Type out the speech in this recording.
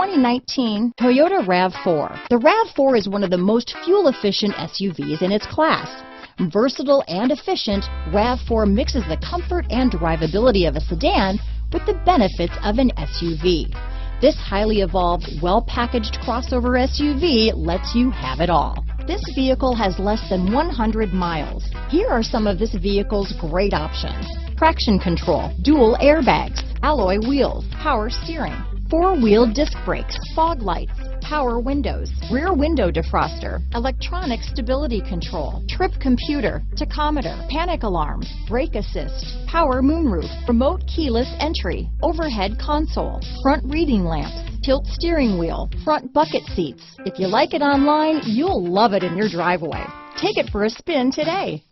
2019 Toyota RAV4. The RAV4 is one of the most fuel-efficient SUVs in its class. Versatile and efficient, RAV4 mixes the comfort and drivability of a sedan with the benefits of an SUV. This highly evolved, well-packaged crossover SUV lets you have it all. This vehicle has less than 100 miles. Here are some of this vehicle's great options: traction control, dual airbags, alloy wheels, power steering, four-wheel disc brakes, fog lights, power windows, rear window defroster, electronic stability control, trip computer, tachometer, panic alarm, brake assist, power moonroof, remote keyless entry, overhead console, front reading lamps, tilt steering wheel, front bucket seats. If you like it online, you'll love it in your driveway. Take it for a spin today.